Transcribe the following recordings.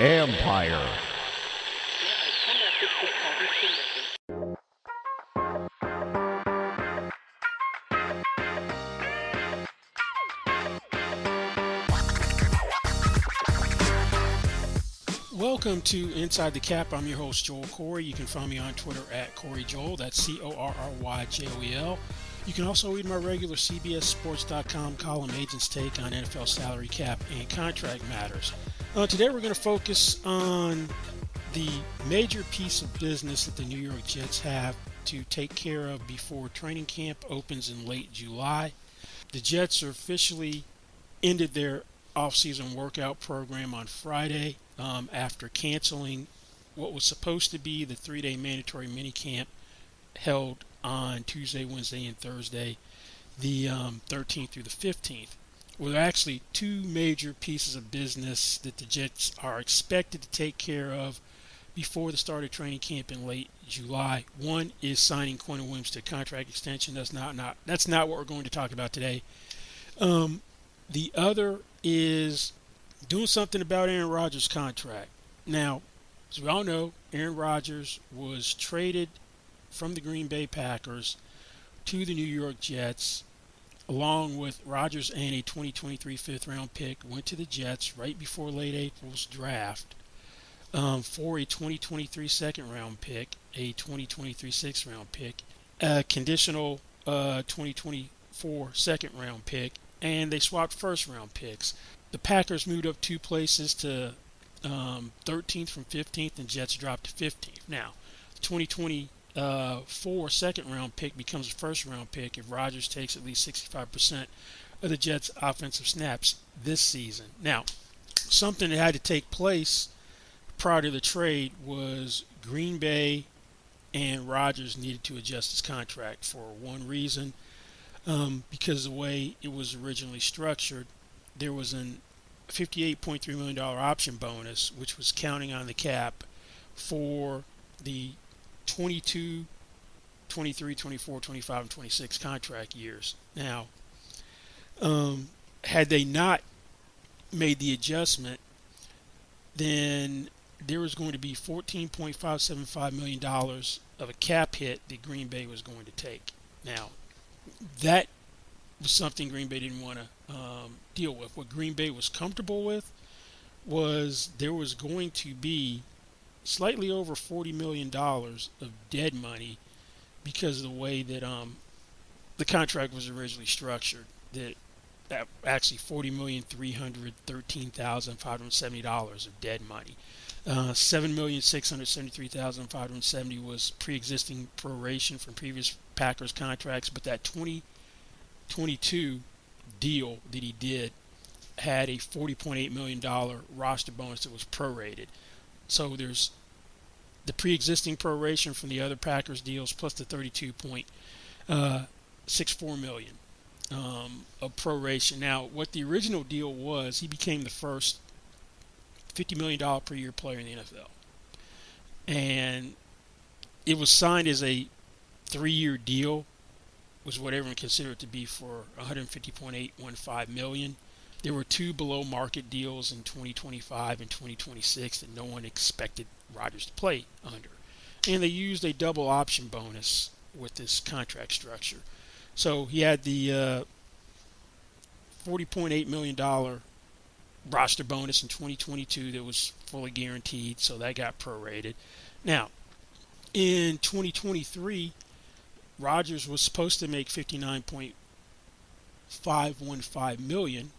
Empire. Welcome to Inside the Cap. I'm your host, Joel Corey. You can find me on Twitter at CoreyJoel. That's CorryJoel. You can also read my regular CBSSports.com column, Agent's Take on NFL salary cap and contract matters. Today we're going to focus on the major piece of business that the New York Jets have to take care of before training camp opens in late July. The Jets are officially ended their off-season workout program on Friday after canceling what was supposed to be the 3-day mandatory minicamp held on Tuesday, Wednesday, and Thursday, the 13th through the 15th. Well, there are actually two major pieces of business that the Jets are expected to take care of before the start of training camp in late July. One is signing Quentin Williams to a contract extension. That's not what we're going to talk about today. The other is doing something about Aaron Rodgers' contract. Now, as we all know, Aaron Rodgers was traded from the Green Bay Packers to the New York Jets, along with Rodgers and a 2023 fifth-round pick, went to the Jets right before late April's draft for a 2023 second-round pick, a 2023 sixth-round pick, a conditional 2024 second-round pick, and they swapped first-round picks. The Packers moved up two places to 13th from 15th, and Jets dropped to 15th. Now, the 2024 second-round pick becomes a first-round pick if Rodgers takes at least 65% of the Jets' offensive snaps this season. Now, something that had to take place prior to the trade was Green Bay and Rodgers needed to adjust his contract for one reason. Because of the way it was originally structured, there was an $58.3 million option bonus, which was counting on the cap for the 22, 23, 24, 25, and 26 contract years. Now, had they not made the adjustment, then there was going to be $14.575 million of a cap hit that Green Bay was going to take. Now, that was something Green Bay didn't want to deal with. What Green Bay was comfortable with was there was going to be slightly over $40 million of dead money because of the way that the contract was originally structured. That actually $40,313,570 of dead money. $7,673,570 was pre-existing proration from previous Packers contracts, but that 2022 deal that he did had a $40.8 million roster bonus that was prorated. So there's the pre-existing proration from the other Packers deals plus the $32.64 million of proration. Now, what the original deal was, he became the first $50 million per year player in the NFL. And it was signed as a 3-year deal, was what everyone considered it to be, for $150.815 million. There were two below market deals in 2025 and 2026 that no one expected Rodgers to play under. And they used a double option bonus with this contract structure. So he had the $40.8 million roster bonus in 2022 that was fully guaranteed, so that got prorated. Now, in 2023, Rodgers was supposed to make $59.515 million,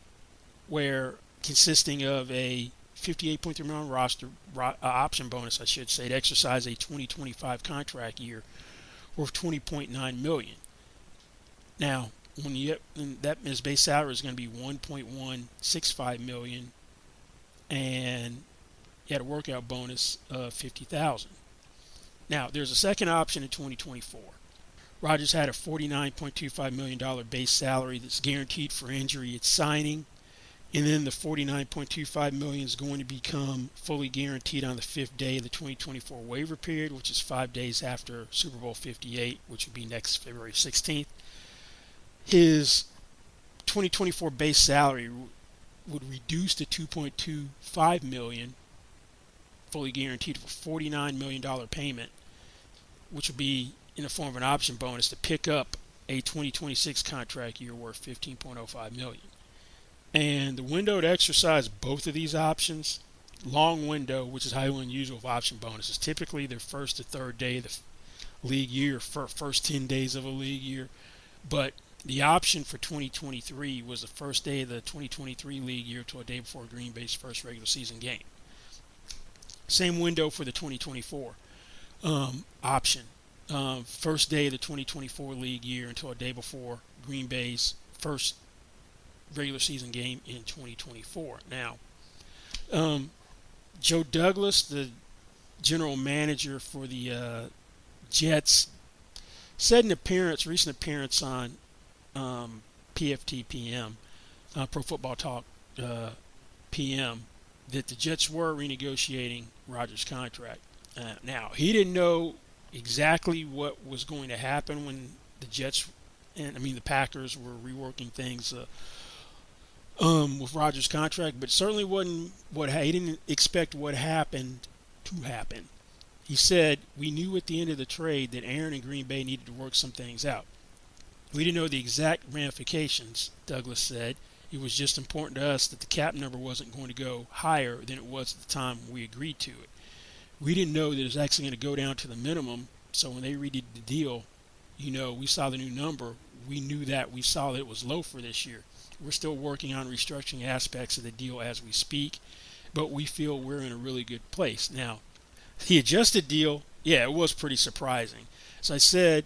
where consisting of a $58.3 million roster option bonus, I should say, to exercise a 2025 contract year worth $20.9 million. Now, that his base salary is going to be $1.165 million, and he had a workout bonus of $50,000. Now, there's a second option in 2024. Rodgers had a $49.25 million base salary that's guaranteed for injury at signing, and then the $49.25 million is going to become fully guaranteed on the 5th day of the 2024 waiver period, which is 5 days after Super Bowl 58, which would be next February 16th. His 2024 base salary would reduce the $2.25 million fully guaranteed for $49 million payment, which would be in the form of an option bonus to pick up a 2026 contract year worth $15.05 million. And the window to exercise both of these options, long window, which is highly unusual of option bonuses, typically their first to third day of the league year, first 10 days of a league year. But the option for 2023 was the first day of the 2023 league year to a day before Green Bay's first regular season game. Same window for the 2024 option. First day of the 2024 league year until a day before Green Bay's first regular season game in 2024. Now, Joe Douglas, the general manager for the Jets, said in recent appearance on PFT-PM, Pro Football Talk PM, that the Jets were renegotiating Rodgers' contract. Now, he didn't know exactly what was going to happen when the the Packers were reworking things with Rodgers' contract, but certainly wasn't he didn't expect what happened to happen. He said, "We knew at the end of the trade that Aaron and Green Bay needed to work some things out. We didn't know the exact ramifications," Douglas said. "It was just important to us that the cap number wasn't going to go higher than it was at the time we agreed to it. We didn't know that it was actually going to go down to the minimum, so when they redid the deal, we saw the new number. We knew that. We saw that it was low for this year. We're still working on restructuring aspects of the deal as we speak, but we feel we're in a really good place." Now, the adjusted deal, it was pretty surprising. As I said,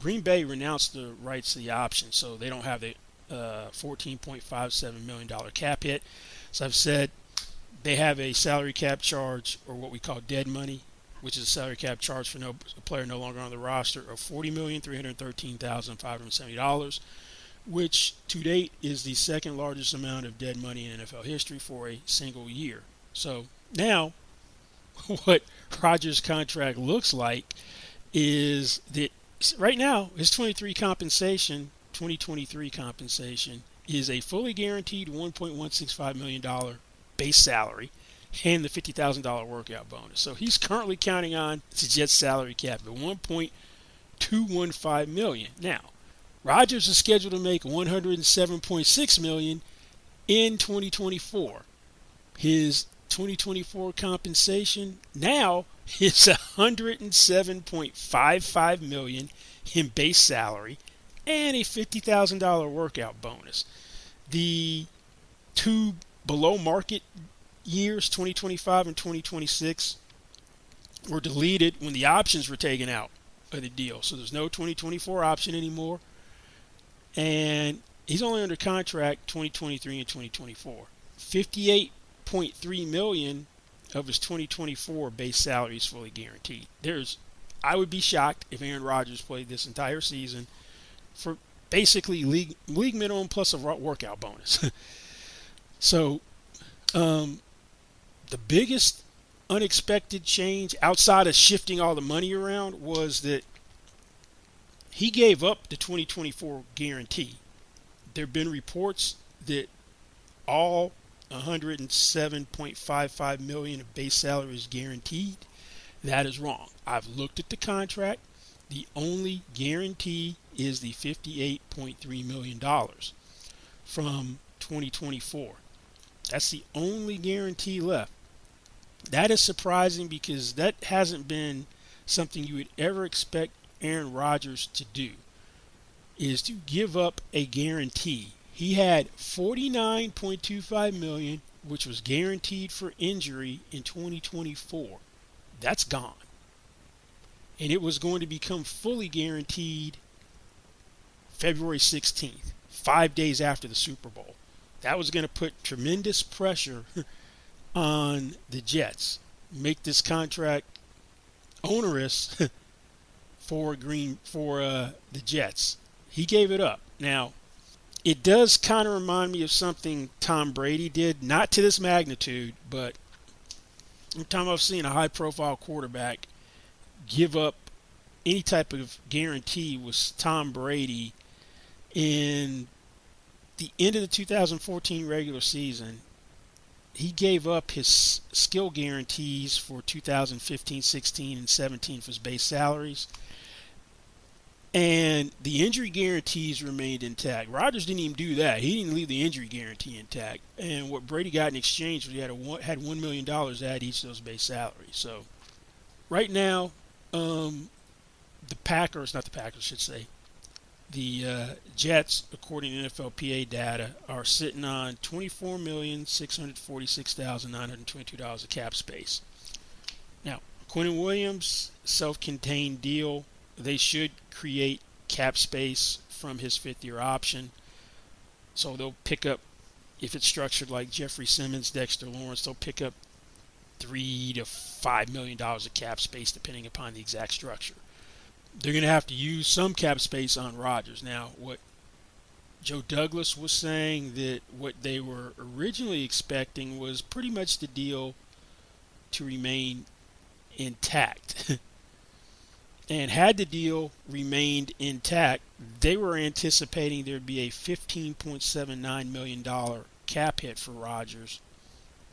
Green Bay renounced the rights to the option, so they don't have the $14.57 million cap hit. As I've said, they have a salary cap charge, or what we call dead money, which is a salary cap charge for a player no longer on the roster, of $40,313,570, which to date is the second largest amount of dead money in NFL history for a single year. So now, what Rodgers' contract looks like is that right now his 2023 compensation is a fully guaranteed $1.165 million base salary and the $50,000 workout bonus. So he's currently counting on the Jets salary cap at $1.215 million. Now, Rodgers is scheduled to make $107.6 million in 2024. His 2024 compensation now is $107.55 million in base salary and a $50,000 workout bonus. The two below market years, 2025 and 2026, were deleted when the options were taken out of the deal. So there's no 2024 option anymore. And he's only under contract 2023 and 2024. $58.3 million of his 2024 base salary is fully guaranteed. I would be shocked if Aaron Rodgers played this entire season for basically league minimum plus a workout bonus. So the biggest unexpected change outside of shifting all the money around was that he gave up the 2024 guarantee. There have been reports that all $107.55 million of base salary is guaranteed. That is wrong. I've looked at the contract. The only guarantee is the $58.3 million from 2024. That's the only guarantee left. That is surprising because that hasn't been something you would ever expect Aaron Rodgers to do, is to give up a guarantee. He had $49.25 million, which was guaranteed for injury in 2024. That's gone. And it was going to become fully guaranteed February 16th, 5 days after the Super Bowl. That was going to put tremendous pressure on the Jets, make this contract onerous for the Jets. He gave it up. Now, it does kind of remind me of something Tom Brady did, not to this magnitude, but every time I've seen a high-profile quarterback give up any type of guarantee was Tom Brady in the end of the 2014 regular seaon, he gave up his skill guarantees for 2015, 16, and 17 for his base salaries. And the injury guarantees remained intact. Rodgers didn't even do that. He didn't leave the injury guarantee intact. And what Brady got in exchange was he had $1 million to add each of those base salaries. So right now, the Jets, according to NFLPA data, are sitting on $24,646,922 of cap space. Now, Quinnen Williams, self-contained deal. They should create cap space from his fifth-year option. So they'll pick up, if it's structured like Jeffrey Simmons, Dexter Lawrence, they'll pick up $3 to $5 million of cap space depending upon the exact structure. They're going to have to use some cap space on Rodgers. Now, what Joe Douglas was saying, that what they were originally expecting was pretty much the deal to remain intact. And had the deal remained intact, they were anticipating there'd be a $15.79 million cap hit for Rodgers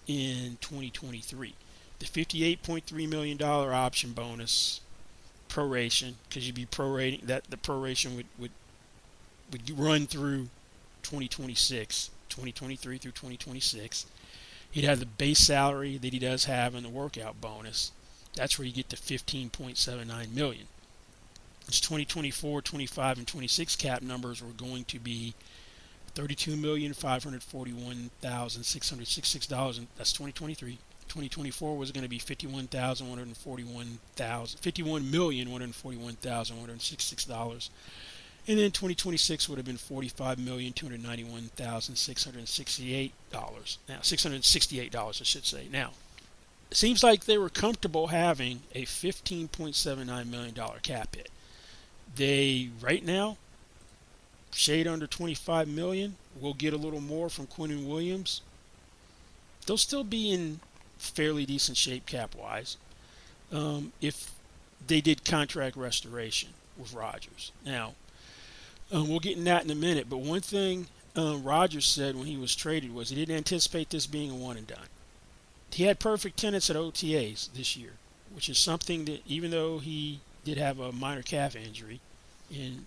in 2023. The $58.3 million option bonus proration, because you'd be prorating that, the proration would run through 2026, 2023 through 2026. He'd have the base salary that he does have and the workout bonus. That's where you get the $15.79 million. His 2024, 25, and 26 cap numbers were going to be $32,541,666, and that's 2023. 2024 was going to be $51,141,166, and then 2026 would have been $45,291,668. Now, $668, I should say. Now, it seems like they were comfortable having a $15.79 million cap hit. They, right now, shade under $25 million. We'll get a little more from Quinnen Williams. They'll still be in fairly decent shape cap-wise if they did contract restoration with Rodgers. Now, we'll get in that in a minute, but one thing Rodgers said when he was traded was he didn't anticipate this being a one-and-done. He had perfect attendance at OTAs this year, which is something that, even though he did have a minor calf injury, and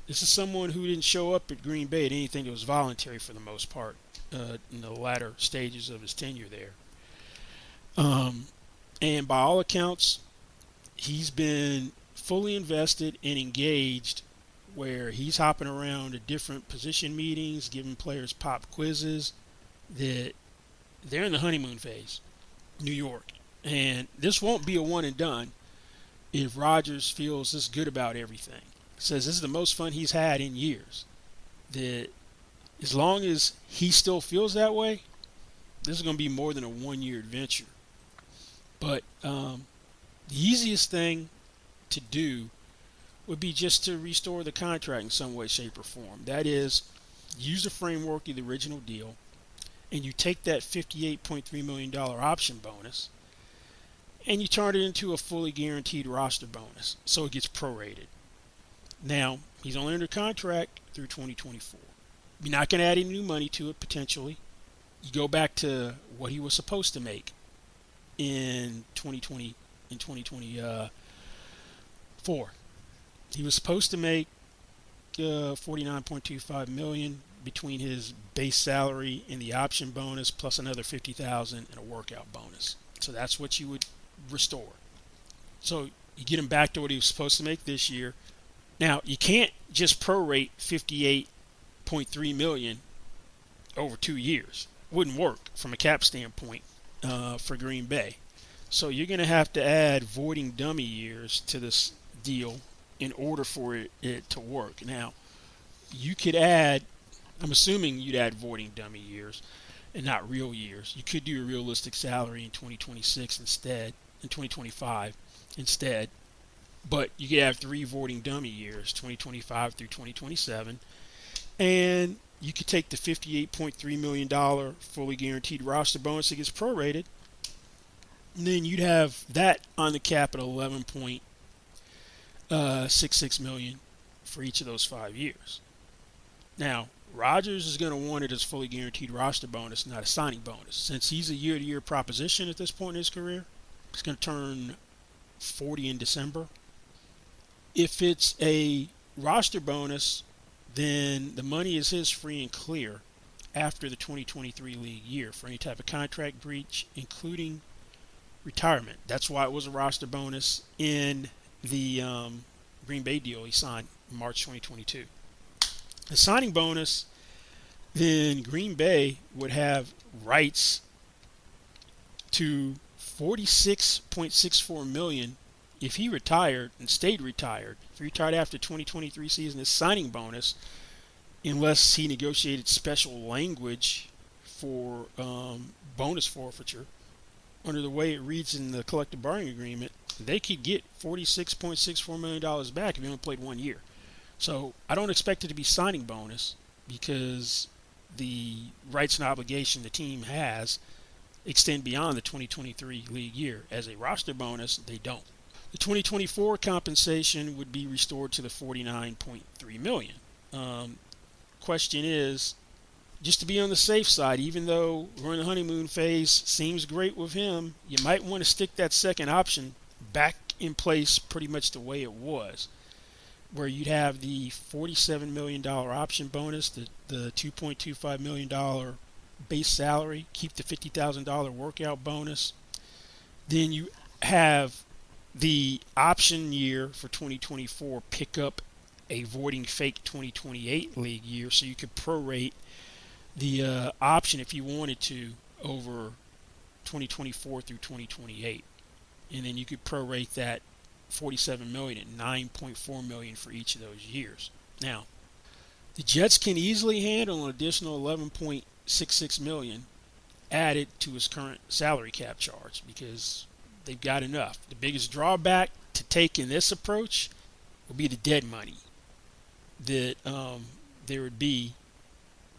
this is someone who didn't show up at Green Bay at anything that was voluntary for the most part in the latter stages of his tenure there. And by all accounts, he's been fully invested and engaged, where he's hopping around to different position meetings, giving players pop quizzes, that they're in the honeymoon phase. New York. And this won't be a one and done if Rodgers feels this good about everything. Says this is the most fun he's had in years. That as long as he still feels that way, this is going to be more than a one-year adventure. But the easiest thing to do would be just to restore the contract in some way, shape, or form. That is, use the framework of the original deal, and you take that $58.3 million option bonus and you turn it into a fully guaranteed roster bonus, so it gets prorated. Now, he's only under contract through 2024. You're not going to add any new money to it, potentially. You go back to what he was supposed to make in 2024. He was supposed to make $49.25 million between his base salary and the option bonus, plus another $50,000 and a workout bonus. So that's what you would restore. So you get him back to what he was supposed to make this year. Now, you can't just prorate $58.3 million over 2 years. Wouldn't work from a cap standpoint for Green Bay. So you're going to have to add voiding dummy years to this deal in order for it to work. Now, you could add, I'm assuming you'd add voiding dummy years and not real years. You could do a realistic salary in 2026 instead, in 2025 instead. But you could have 3 voiding dummy years, 2025 through 2027. And you could take the $58.3 million fully guaranteed roster bonus that gets prorated. And then you'd have that on the cap at $11.66 million for each of those 5 years. Now, Rodgers is going to want it as fully guaranteed roster bonus, not a signing bonus. Since he's a year-to-year proposition at this point in his career, he's going to turn 40 in December. If it's a roster bonus, then the money is his free and clear after the 2023 league year for any type of contract breach, including retirement. That's why it was a roster bonus in the Green Bay deal he signed in March 2022. The signing bonus, then Green Bay would have rights to $46.64 million if he retired and stayed retired. If he retired after the 2023 season, his signing bonus, unless he negotiated special language for bonus forfeiture, under the way it reads in the collective bargaining agreement, they could get $46.64 million back if he only played 1 year. So I don't expect it to be signing bonus because the rights and obligation the team has extend beyond the 2023 league year. As a roster bonus, they don't. The 2024 compensation would be restored to the $49.3 million. Question is, just to be on the safe side, even though we're in the honeymoon phase, seems great with him, you might want to stick that second option back in place pretty much the way it was, where you'd have the $47 million option bonus, the $2.25 million base salary, keep the $50,000 workout bonus. Then you have the option year for 2024 pick up a voiding fake 2028 league year, so you could prorate the option if you wanted to over 2024 through 2028, and then you could prorate that $47 million at $9.4 million for each of those years. Now, the Jets can easily handle an additional $11.66 million added to his current salary cap charge because they've got enough. The biggest drawback to taking this approach will be the dead money that there would be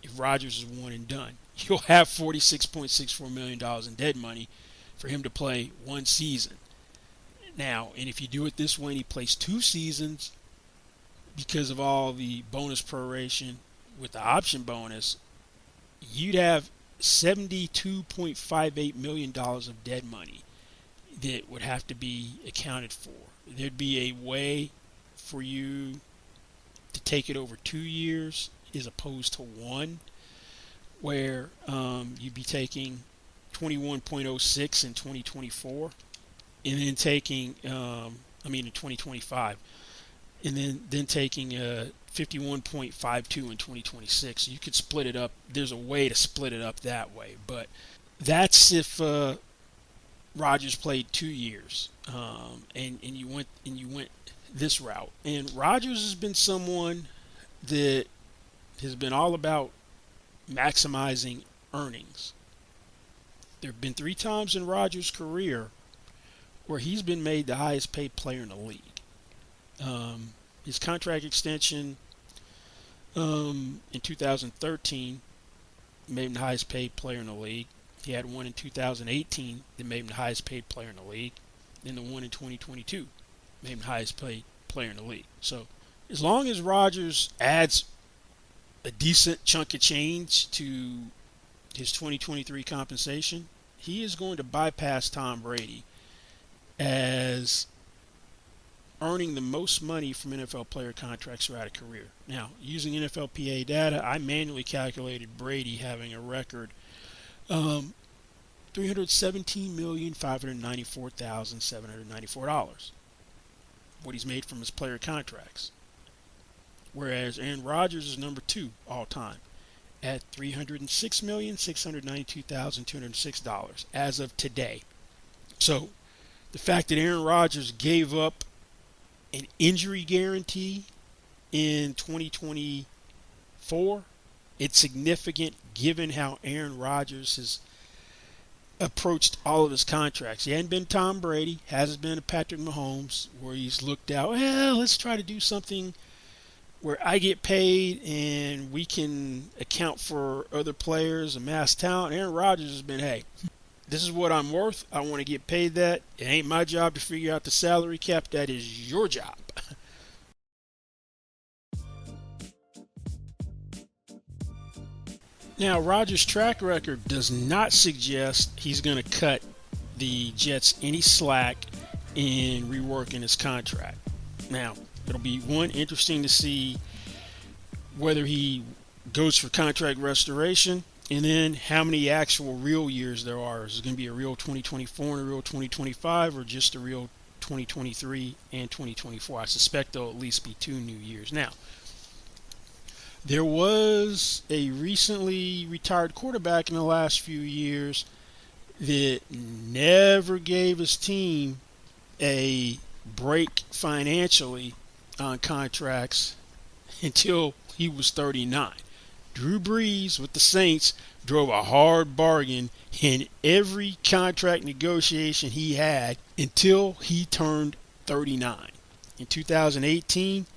if Rodgers is one and done. You'll have $46.64 million in dead money for him to play one season. Now, and if you do it this way and he plays 2 seasons, because of all the bonus proration with the option bonus, you'd have $72.58 million of dead money that would have to be accounted for. There'd be a way for you to take it over 2 years as opposed to 1, where you'd be taking 21.06 in 2024, and then taking, in 2025, and then taking 51.52 in 2026. You could split it up. There's a way to split it up that way, but that's if Rodgers played 2 years, and you went this route. And Rodgers has been someone that has been all about maximizing earnings. There have been 3 times in Rodgers' career where he's been made the highest paid player in the league. His contract extension in 2013 made him the highest paid player in the league. He had one in 2018 that made him the highest paid player in the league. Then the one in 2022 made him the highest paid player in the league. So as long as Rodgers adds a decent chunk of change to his 2023 compensation, he is going to bypass Tom Brady as earning the most money from NFL player contracts throughout a career. Now, using NFLPA data, I manually calculated Brady having a record $317,594,794, what he's made from his player contracts. Whereas Aaron Rodgers is number 2 all time at $306,692,206 as of today. So the fact that Aaron Rodgers gave up an injury guarantee in 2024, it's significant given how Aaron Rodgers has approached all of his contracts. He hadn't been Tom Brady, hasn't been a Patrick Mahomes, where he's looked out, well, let's try to do something where I get paid and we can account for other players, amass talent. Aaron Rodgers has been, hey, this is what I'm worth. I want to get paid that. It ain't my job to figure out the salary cap. That is your job. Now, Rodgers' track record does not suggest he's going to cut the Jets any slack in reworking his contract. Now, it'll be interesting to see whether he goes for contract restoration, and then how many actual real years there are. Is it going to be a real 2024 and a real 2025, or just a real 2023 and 2024? I suspect there'll at least be 2 new years. Now, there was a recently retired quarterback in the last few years that never gave his team a break financially on contracts until he was 39. Drew Brees with the Saints drove a hard bargain in every contract negotiation he had until he turned 39. In 2018,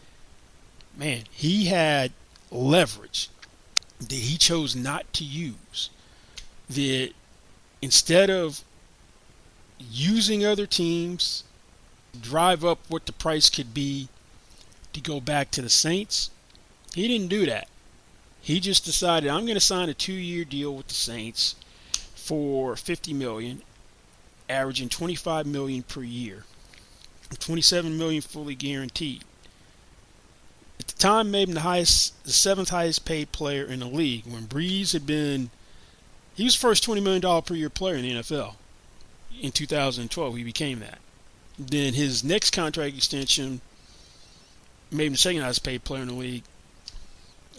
man, he had leverage that he chose not to use. That instead of using other teams, drive up what the price could be to go back to the Saints, he didn't do that. He just decided, I'm going to sign a 2-year deal with the Saints for $50 million, averaging $25 million per year, $27 million fully guaranteed. At the time, made him the 7th highest paid player in the league. When Brees he was the first $20 million per year player in the NFL. In 2012, he became that. Then his next contract extension made him the 2nd highest paid player in the league,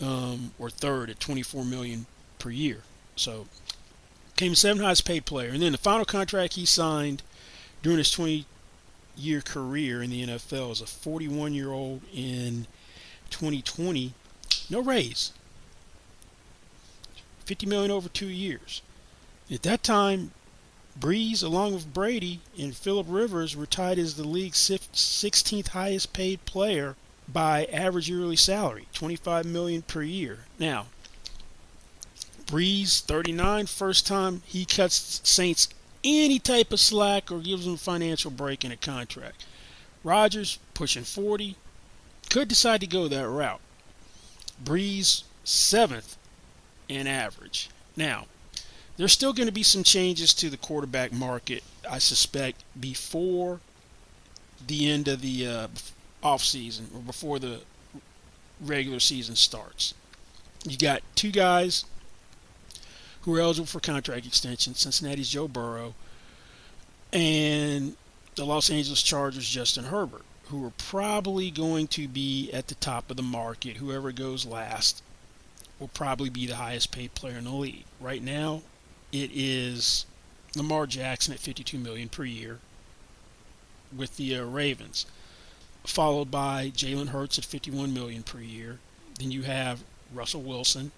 or 3rd at $24 million per year. So, became the 7th highest paid player. And then the final contract he signed during his 20-year career in the NFL as a 41-year-old in 2020, no raise. $50 million over 2 years. At that time, Brees, along with Brady and Phillip Rivers, were tied as the league's 16th highest paid player by average yearly salary, $25 million per year. Now, Brees, 39, first time he cuts Saints any type of slack or gives them a financial break in a contract. Rodgers, pushing 40, could decide to go that route. Brees, 7th in average. Now, there's still going to be some changes to the quarterback market, I suspect, before the end of the offseason, or before the regular season starts. You got 2 guys who are eligible for contract extension, Cincinnati's Joe Burrow and the Los Angeles Chargers' Justin Herbert, who are probably going to be at the top of the market. Whoever goes last will probably be the highest paid player in the league. Right now, it is Lamar Jackson at $52 million per year with the Ravens, followed by Jalen Hurts at $51 million per year. Then you have Russell Wilson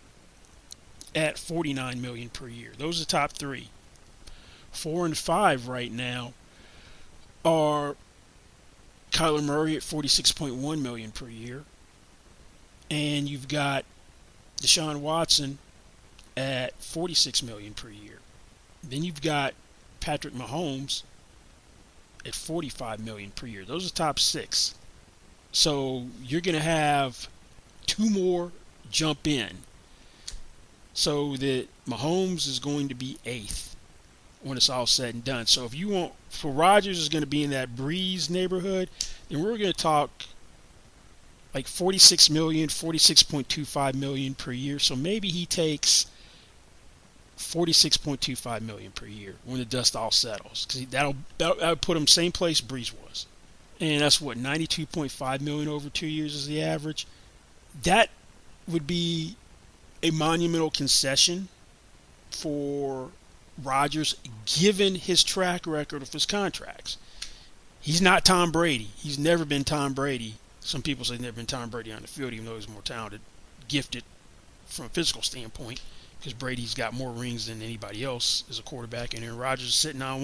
at $49 million per year. Those are the top 3. 4 and 5 right now are Kyler Murray at $46.1 million per year, and you've got Deshaun Watson at $46 million per year. Then you've got Patrick Mahomes at $45 million per year. Those are top 6. So you're going to have 2 more jump in, so that Mahomes is going to be 8th when it's all said and done. So if you want, for Rodgers is going to be in that Breeze neighborhood, then we're going to talk like $46 million, $46.25 million per year. So maybe he takes $46.25 million per year when the dust all settles, because that'll put him same place Breeze was, and that's what, $92.5 million over 2 years is the average. That would be a monumental concession for Rodgers, given his track record of his contracts. He's not Tom Brady. He's never been Tom Brady. Some people say he's never been Tom Brady on the field, even though he's more talented, gifted from a physical standpoint, because Brady's got more rings than anybody else as a quarterback, and Aaron Rodgers is sitting on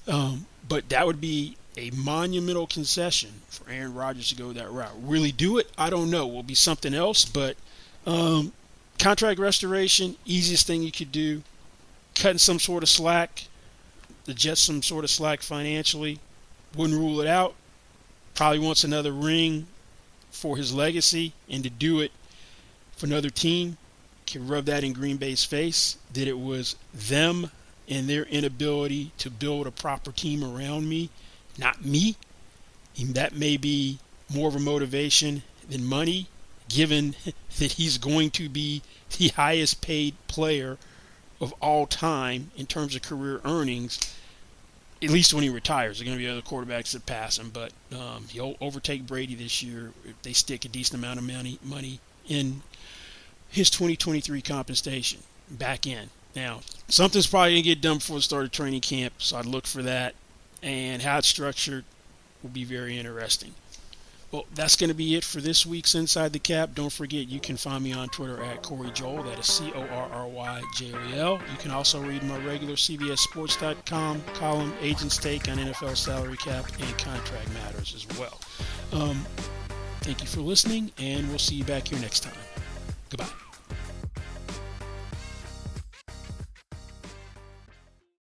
1. But that would be a monumental concession for Aaron Rodgers to go that route. Really do it? I don't know. Will be something else, but contract restoration, easiest thing you could do. Cutting some sort of slack, the Jets some sort of slack financially, wouldn't rule it out. Probably wants another ring for his legacy, and to do it for another team can rub that in Green Bay's face, that it was them and their inability to build a proper team around me, not me. And that may be more of a motivation than money, given that he's going to be the highest paid player of all time in terms of career earnings, at least when he retires. There are going to be other quarterbacks that pass him, but he'll overtake Brady this year if they stick a decent amount of money in his 2023 compensation back in. Now, something's probably going to get done before the start of training camp, so I'd look for that. And how it's structured will be very interesting. Well, that's going to be it for this week's Inside the Cap. Don't forget, you can find me on Twitter at Corey Joel. That is CORRYJOEL. You can also read my regular CBSSports.com column, Agent's Take on NFL salary cap and contract matters as well. Thank you for listening, and we'll see you back here next time. Goodbye.